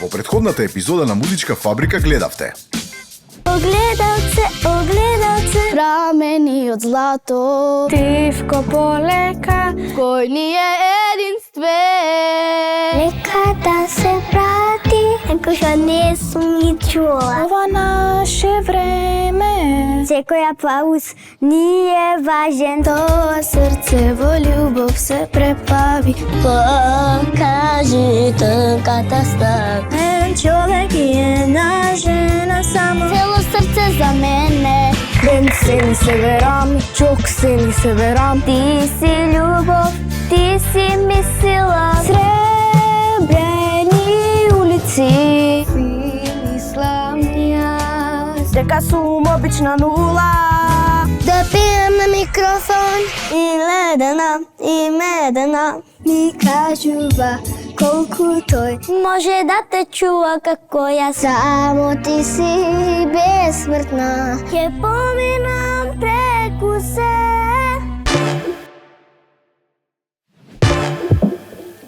Во претходната епизода на Музичка фабрика гледавте Огледалце, прамени од злато, тивко полека, кој ни е единствен. Нека да се прати, ако што не сум ги чула. Ова наше време, Секоја пауз ни е важен. тоа срце во љубов се препави. Покажи тънката стък. Еден човек и една жена само. Цело срце за мене. Ден се ни себерам, чок се ни себерам. Ти си љубов, ти си ми сила. Сребрени улици, си мислам јас, дека сум обична нула. Да пием на микрофон И ледена, и медена ми кажува колку тој може да те чува како јас. само ти си безсмртна. Ќе поминам преку се.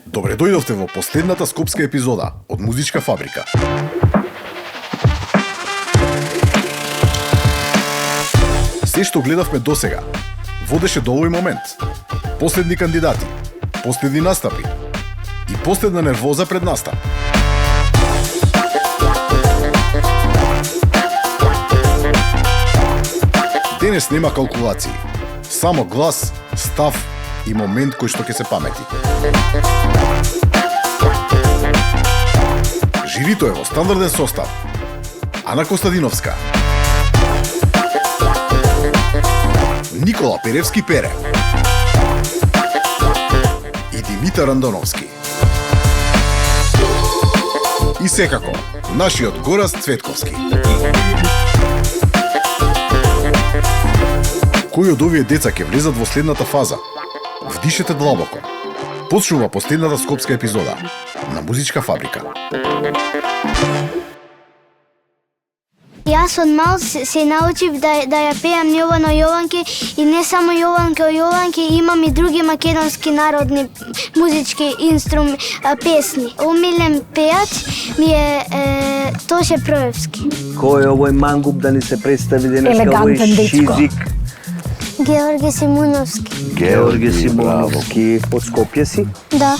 Добре дојдовте во последната скопска епизода од Музичка фабрика. Се што гледавме досега водеше до овој момент. Последни кандидати, последни настапи и последна нервоза пред настап. Денес нема калкулации, само глас, став и момент кој што ќе се памети. Жирито е во стандарден состав: Ана Костадиновска, Никола Перевски Пере и Димитар Андоновски. И секако, нашиот Гораст Цветковски. Кои од овие деца ќе влезат во следната фаза? Вдишете длабоко. Почнува последната скопска епизода на Музичка фабрика. Јас од мал се научив да ја пеам Јовано Јованки и не само Јованки, имам и други македонски народни музички песни. Омилен пејач ми е Тоше Проевски. Кој е овој мангуп да ни се представи денеска Елегантен овој дечко. шизик? Георги Симуновски. Георги Симоновски. Од Скопје си? Да.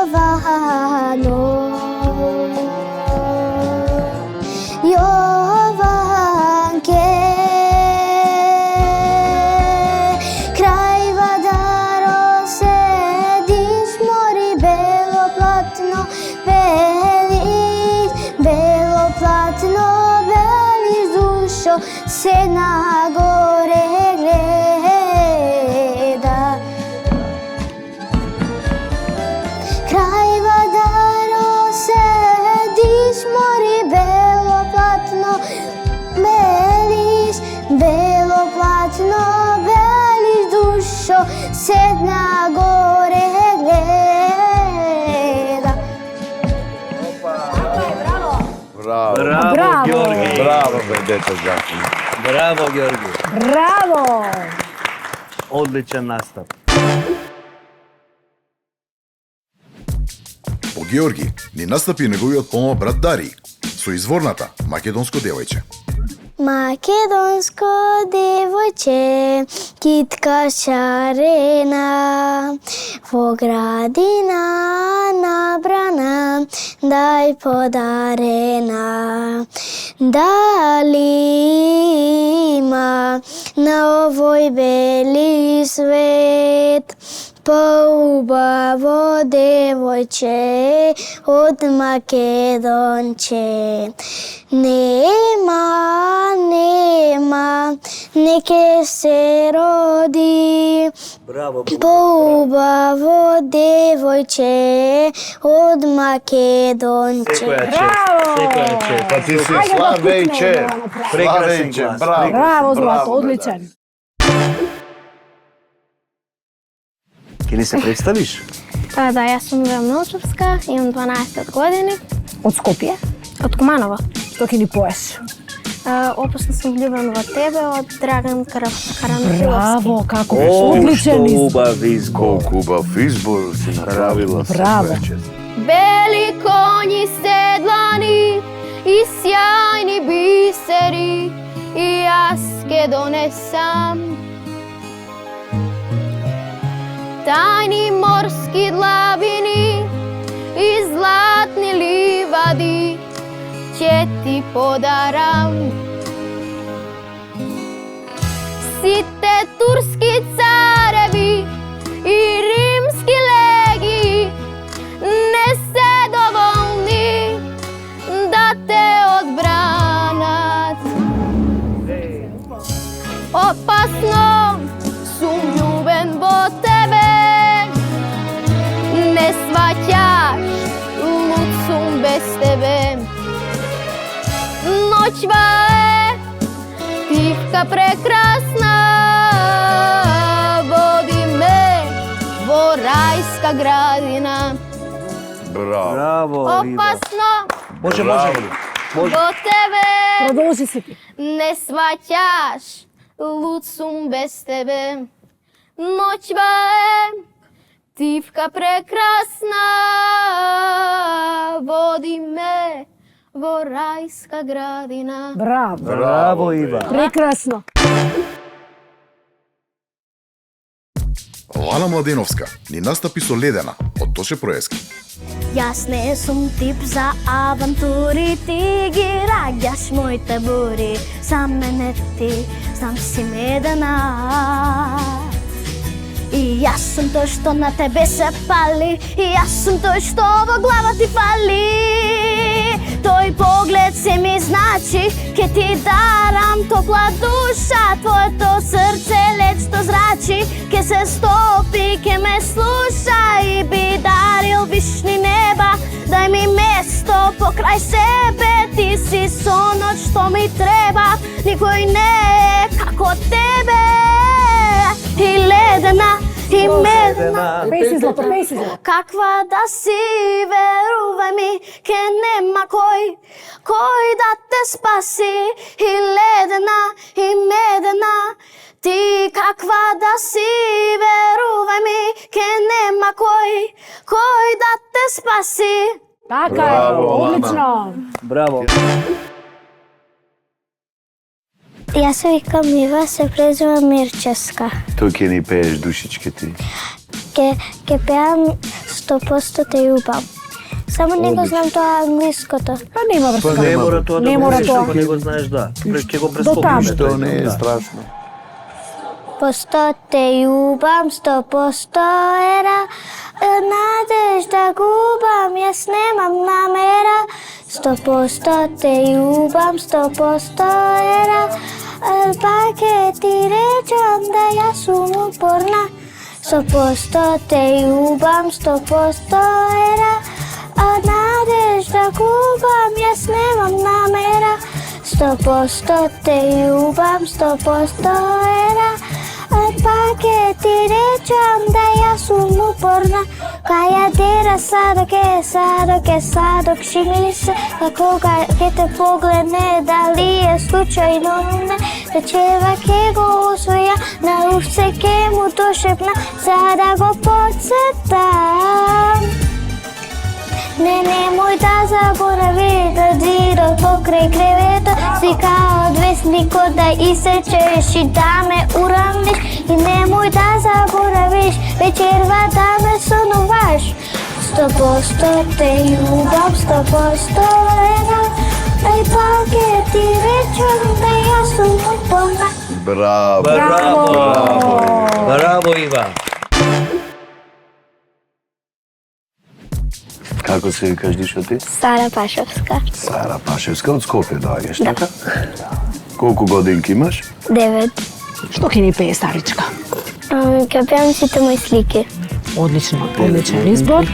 Јовано, Јованке, крај Вадаро седиш, мори бело платно, белиш, бело платно, белиш душо, се нагоре гледа. Крај Вадаро седиш, мори бело платно, белиш, бело платно, белиш душо, седна горе гледа. Браво, Браво. Георги. Браво, бе, дече Гафин. Браво, Георги. Браво! Одличен настап. По Георги ни настапи неговиот помал брат Дари со изворната македонско девојче. Македонско девојче, китка шарена, во градина набрана, дај подарена. Дали има на овој бели свет поубаво девојче од Македонче? Нема, не ке се роди Браво. поубаво девојче од Македонче. Секоја Браво! чест. Па ти си Ајде да Славејче. пукнеме, да го направи. Славејче, глас. браво. Браво, Злато, бе, одличен. Ке ни се представиш? Па да, јас сум Мира Милчевска, имам 12 години, Од Скопје? од Куманово. Што ќе ни поеш? Опасно сум влюбен во тебе од Драган Карамфиловски. Браво, како О, одличен што избор. убав избор. Колку убав избор си направила. Браво. Бели коњи седлани и сјајни бисери и јас ке донесам. Тајни морски длабини и златни ливади ќе ти подарам. Сите турски цареви и римски леги не се доволни да те одбранат. Опасно сум љубен во тебе, не сваќаш, луд сум без тебе. Ноќва е тивка прекрасна, води ме во рајска градина. Браво. Браво, Ива. Опасно Може. во тебе, Продолжи си ти. не сваќаш, луд сум без тебе. Ноќва е тивка прекрасна, води ме во рајска градина. Браво. Браво, Ива. Прекрасно. Лана Младеновска ни настапи со Ледена од Тоше Проески. Јас не сум тип за авантури, ти ги раѓаш моите бури. За мене ти сам си медена. И јас сум тој што на тебе се пали, и јас сум тој што во глава ти фали. Тој поглед се ми значи, ке ти дарам топла душа, твоето срце лечно зрачи, ке се стопи, ке ме слуша и би дарил вишни неба. Дај ми место покрај себе, ти си сонот што ми треба, никој не е како тебе. И ледена, и медена, Пеј си злато, пеј си злато. каква да си, верувај ми, ке нема кој да те спаси. И ледена, и медена, ти каква да си, верувај ми, ке нема кој да те спаси. Така е, Браво, Лана. одлично. Браво. Јас се викам Ива, се презивам Мирчевска. Тој ќе ни пееш душички ти. Ке пеам 100% те љубам. Само не го знам тоа англиското. Па нема врска. Па не мора тоа да Не го мора знаеш, тоа. ако не го знаеш, да. Ќе го таму. прескокнеш. Што не е страшно. По 100 те љубам, 100% ера, надежда губам, јас немам намера. 100% те љубам, 100% ера, па ке ти речам да јас сум упорна. 100% те љубам, 100% ера, надежда губам, јас немам намера. 100% те љубам, 100% ера, па ке ти речам да јас сум упорна. Кајадера садок, шимили се, кога ке те погледне, дали е случајно не, речева ке го освоја, на ушце ке му дошепна, за да го подсетам. Немој да заборави да дират покрај кревето, слика од весникот да исечеш и да ме урамниш. И немој да заборавиш вечерва да ме сонуваш. 100% те љубам, 100% ера, па ке ти речам да јас сум упорна. Браво. Браво, Ива. Како се викаш дишо ти? Сара Пашовска. Сара Пашевска од Скопје доаѓаш, така? Колку годинки имаш? 9. Што ќе ни пее старичка? Ке пеам сите мои слики. Одлично, одличен избор.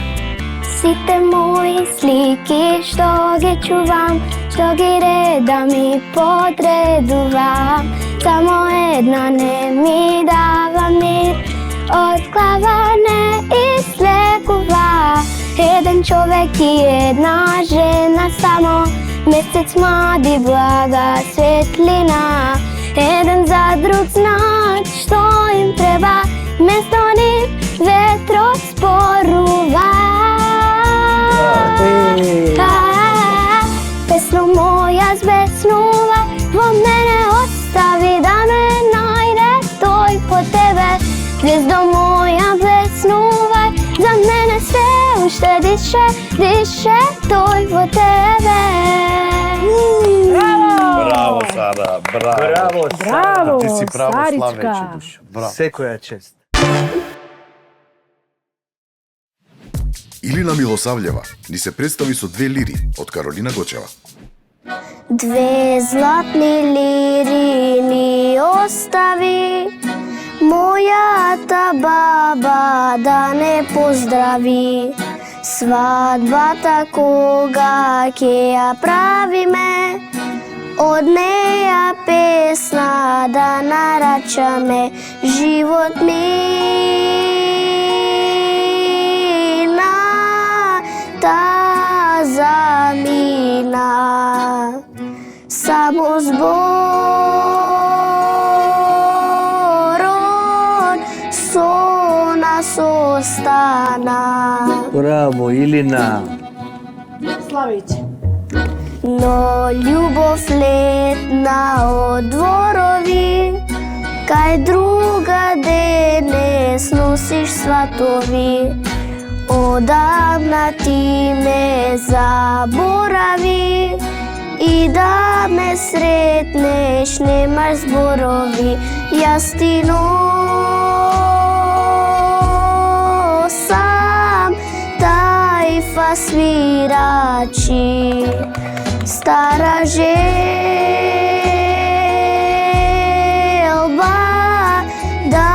Сите мои слики што ги чувам, што ги редам и подредувам, само една не ми дава мир, од глава не излекува. Еден човек и една жена само Месец млади, блага светлина, еден за друг знаат што им треба, место нив ветрот спорува. Песно моја збеснува, во мене остави да ме најде тој по тебе. Звездо моја блеснувај, за мене се уште дише, дише тој во тебе. Браво, Сара, браво. Браво, Браво, Ти си православен Саричка. чудиш. Браво. Секоја чест. Илина Милосављева ни се представи со две лири од Каролина Гочева. Две златни лири ни остави, мојата баба да не поздрави. Свадбата кога ќе ја правиме, од неја песна да нарачаме. Живот мина, та замина, само зборот со нас остана. Браво, Илина. Но љубов летна од дворови, кај друга не сносиш сватови. Одамна ти ме заборави, и да ме сретнеш немаш зборови. Јас ти носам тајфа свирачи, стара желба да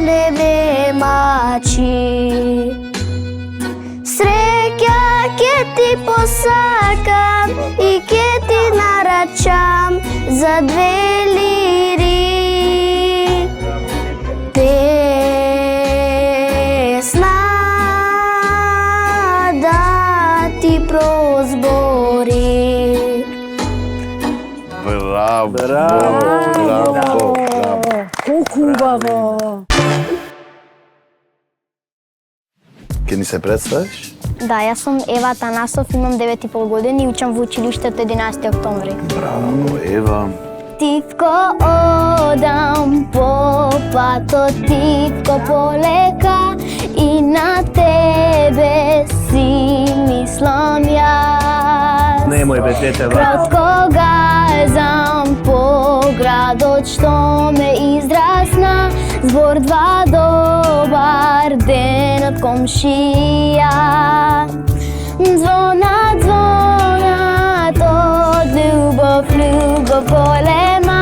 не ме мачи. Среќа ке ти посакам и ке ти нарачам за две лири. Песна да ти прозбори. Браво, Браво, браво, браво. Колку убаво. Ке ни се представиш? Да, јас сум Ева Танасов, имам 9,5 години и учам во училиштето 11 октомври. Браво, Ева. Тивко одам по патот, тивко полека, и на тебе си мислам јас. Немој бе, дете, ва. Кратко газам по градот што ме израсна, збор два добар ден од комшија. Звонат, звонат од љубов, љубов голема,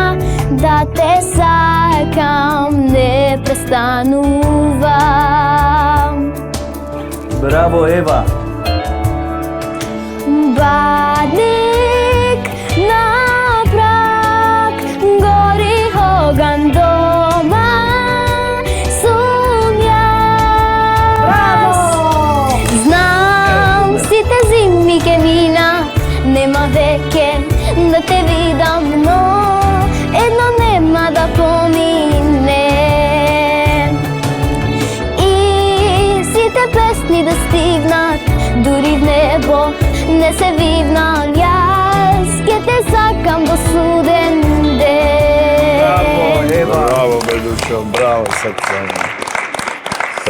да те сакам не престанувам. Браво, Ева. Бадник на прак, гори оган дома, сум јас. Знам, сите зими ке мина, нема веќе да те видам, но едно нема да помине. И сите песни да стигнат дури в небо, не се вивнам јас, ке те сакам до суден ден. Браво, Ева. Браво, Бедушо, браво, сакам.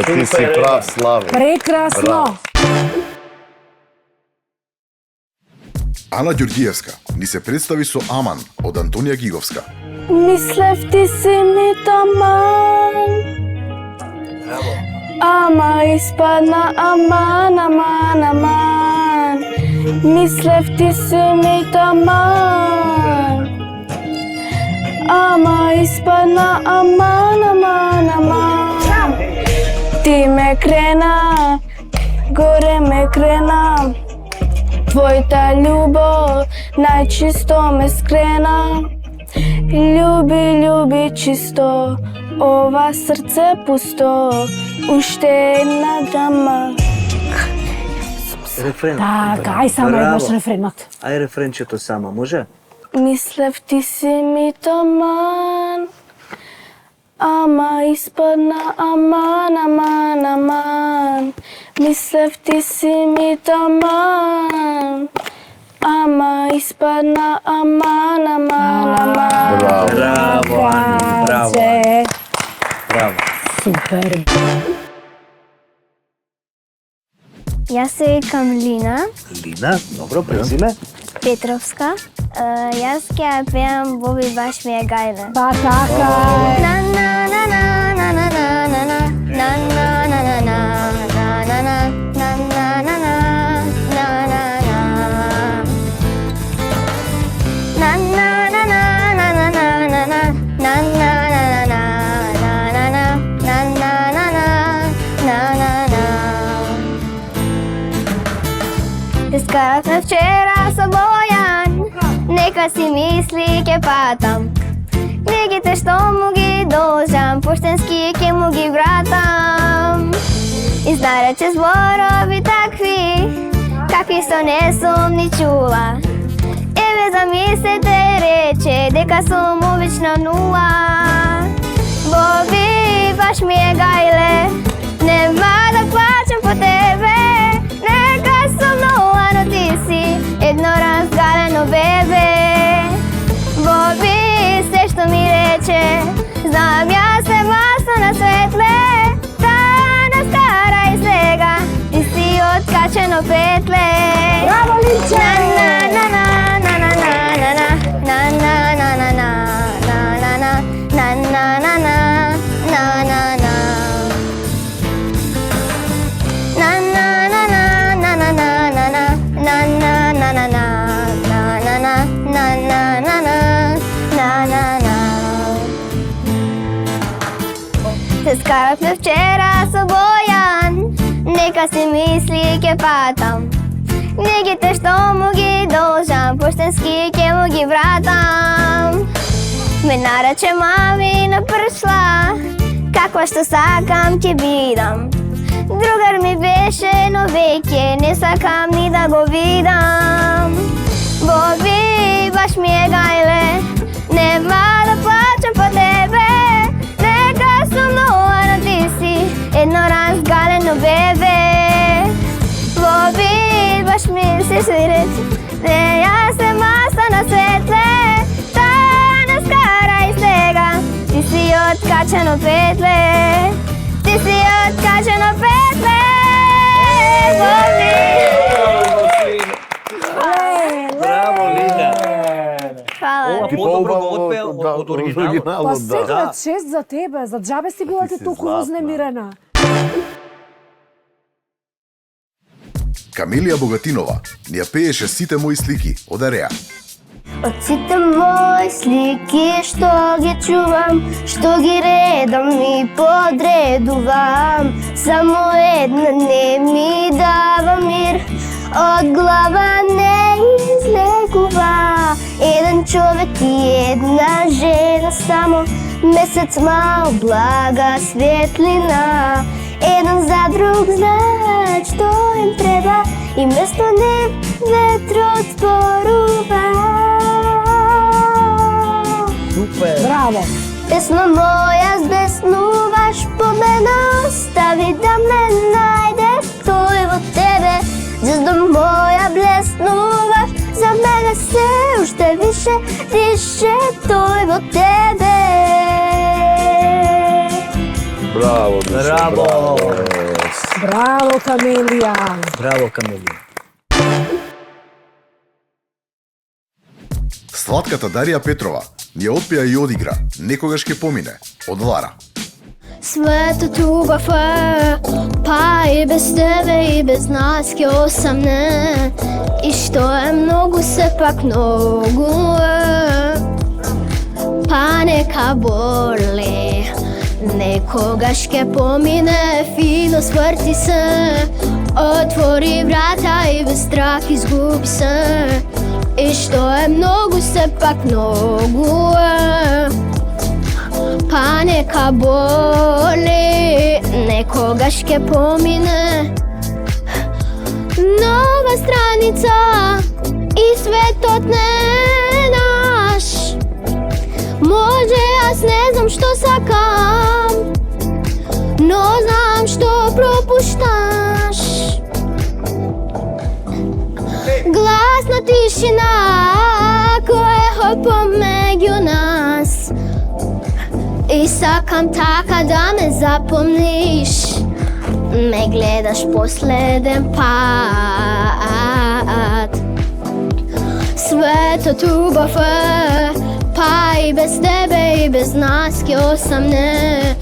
Ти си прав славен. Прекрасно. Браво. Ана Ѓорѓиевска ни се представи со Аман од Антонија Гиговска. Мислев ти си ми таман, ама испадна аман, аман, аман. Мислев ти си ми таман, ама испадна аман, аман, аман. Ти ме крена, горе ме крена, твојата љубов најчисто ме скрена. Љуби, љуби чисто, ова срце пусто, уште една драма. Рефрен. Така, ај само Браво. еднаш рефренот. Ај рефренчето само, може? Мислев ти си митоман, ама испадна аман. Мислев ти си митоман, ама испадна аман. Браво. Браво, Ани, браво. Браце. Браво. Супер. Јас се викам Лина Лина, добро, презиме. Петровска. Јас ќе ја пеам Боби баш ми е гајле. Па така е. На на на на на на на на на на на на на на на на на на на Скаравме вчера со Бојан, нека си мисли ке патам. Книгите што му ги должам, поштенски ке му ги вратам. Изнарече зборови такви, какви со не сум ни чула. Еве замислете рече, дека сум обична нула. Боби, баш ми е гајле, нема да плачам по тебе. Нека сум нула, но ти си едно разгалено бебе. Боби, се што ми рече, знам јас се маса на светле. Таа скарај сега, ти си откачено петле. Браво, Линче! Се скаравме вчера со Бојан, нека си мисли ке патам. Книгите што му ги должам, поштенски ке му ги вратам. Ме нарече мами на пршла, каква што сакам ќе бидам. Другар ми беше, но веќе не сакам ни да го видам. Боби, баш ми е гајле, нема да плачам по тебе. Нека сум нула, но ти си едно разгалено бебе. Боби, баш ми се свирече, не јас се маса на светле. Таа не скарај сега, ти си откачено петле. Ти си откачено петле. Боби. Браво, Лина. Фала. Ова подобро го отпеа од оригиналот. Па да. секогаш чест за тебе, за џабе си била Ти ти си толку златна. вознемирена. Камелија Богатинова ни ја пееше Сите мои слики од Ареа. Од сите мои слики што ги чувам, што ги редам и подредувам, само една не ми дава мир, од глава не излекува. Еден човек и една жена само, месец мал блага светлина. Еден за друг знаат што им треба и место нив ветрот зборува. Супер. Браво. Песна моја збеснуваш по мене, остави да ме најдеш тој во тебе. Звезда моја блеснуваш, за мене се уште више дише тој во тебе. Браво, Миша, Браво. Браво, Камелија. Браво, Камелија. Слатката Дарија Петрова ни ја отпеа и одигра Некогаш ке помине од Лара. Светот убав е, па и без тебе и без нас ке осамне. И што е многу, сепак многу е. Па нека боли, некогаш ке помине, фино сврти се. Отвори врата и без страх изгуби се. И што е многу, сепак многу е. Па нека боли, некогаш ке помине. Но друга страница и светот не е наш. Може јас не знам што сакам, но знам што пропушташ. Гласна тишина која е помеѓу нас, и сакам така да ме запомниш. Ме гледаш последен пат. Светот убав е, па и без тебе и без нас ќе осамне.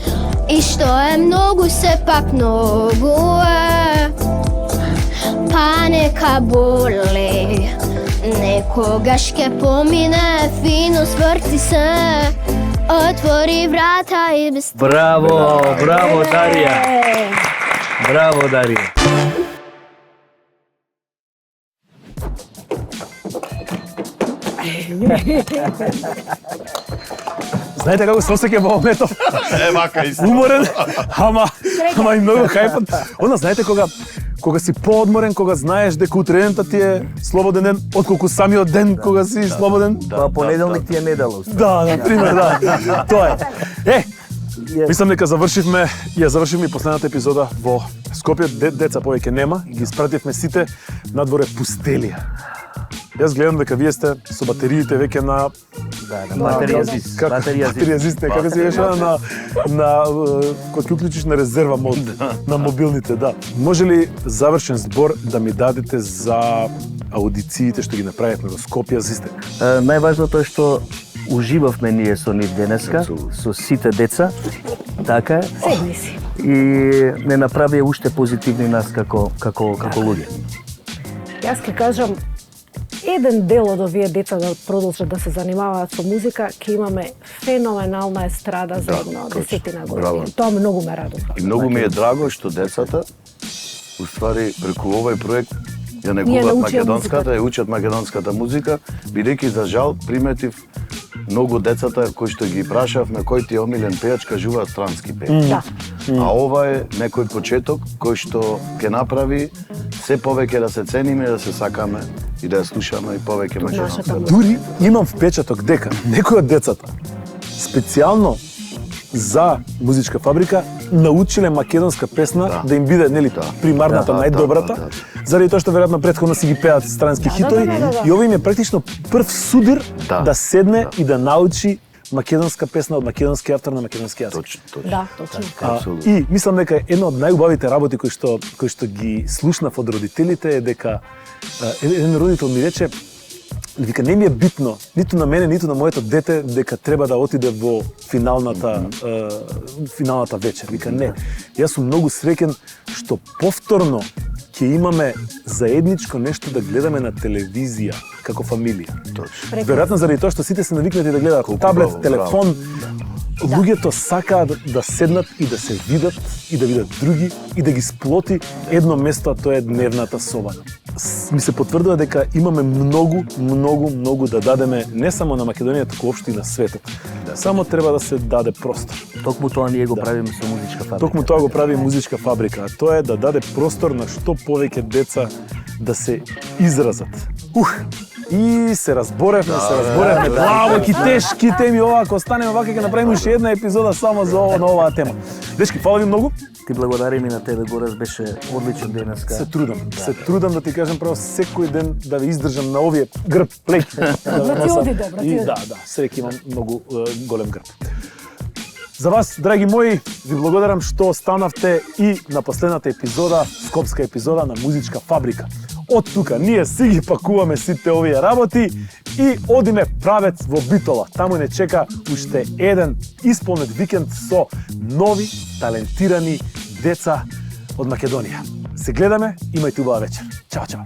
И што е многу, сепак многу е. Па нека боли, некогаш ќе помине, фино сврти се, отвори врата и без тебе. Браво, браво Дарија. Браво Дарија. Знаете како се осеќам во моментов? Вака исто. Уморен, ама и многу хајпан. Она знаете кога си поодморен, кога знаеш дека утредента ти е слободен ден, отколку самиот ден кога си слободен. Па понеделник ти е недела. Да, например, да. Тоа е. Мислам дека завршивме и последната епизода во Скопје. Деца повеќе нема, ги испративме сите, надвор е пустелија. Јас гледам дека вие сте со батериите веќе на Батеријазист. Батеријазист, како се веше на кога ќе уклучиш на резерва мод на мобилните, да. Може ли завршен збор да ми дадете за аудициите што ги направивме во Скопје за истек? Најважното е што уживавме ние со нив денеска, со сите деца, така е. Седни си. И не направија уште позитивни нас како луѓе. Јас ќе кажам, еден дел од овие деца да продолжат да се занимаваат со музика, ќе имаме феноменална естрада за едно десетина години. Тоа многу ме радува. И многу ми е драго што децата, уствари, преку овој проект, ја негуваат македонската, ја учат македонската музика, бидејќи за жал приметив многу децата кои што ги прашавме кој ти е омилен пејач, кажуваат странски пејач. Да. А ова е некој почеток кој што ќе направи се повеќе да се цениме, да се сакаме и да ја слушаме и повеќе македонска. Дури имам впечаток дека некои од децата специјално за музичка фабрика научиле македонска песна да им биде нели примарната, најдобрата, заради тоа што веројатно претходно си ги пеат странски хитови и ова им е практично прв судир да седне и да научи македонска песна од македонски автор на македонски јазик. Точно. Да, точно. И мислам дека една од најубавите работи кои што ги слушнав од родителите е дека еден родител ми рече, вика, не ми е битно, ниту на мене, ниту на моето дете, дека треба да отиде во финалната вечер. Вика, не. Јас сум многу среќен што повторно ќе имаме заедничко нешто да гледаме на телевизија како фамилија. Веројатно заради тоа што сите се навикнати да гледаат таблет, телефон, луѓето сакаат да седнат и да се видат и да видат други и да ги сплоти едно место, а тоа е дневната соба. Ми се потврдува дека имаме многу да дадеме не само на Македонија, туку општо и на светот. Само треба да се даде простор. Токму тоа ние го правиме со музичка фабрика. Токму тоа го прави музичка фабрика, а тоа е да даде простор на што повеќе деца да се изразат. И се разборевме. Браво, ки тешки теми ова, ако останеме вака ќе направиме уште една епизода само за на оваа тема. Дечки, фала ви многу. Ти благодарим и на тебе, Горас, беше одличен денеска. Се трудам да ти кажам право секој ден да ви издржам на овие грб, плеќи. Да ти оди добро, ти оди. Да, среќа имам многу голем грб. За вас, драги мои, ви благодарам што останавте и на последната епизода, скопска епизода на Музичка фабрика. Од тука ние си ги пакуваме сите овие работи и одиме правец во Битола. Таму не чека уште еден исполнет викенд со нови, талентирани деца од Македонија. Се гледаме, имајте убава вечер. Чао, чао.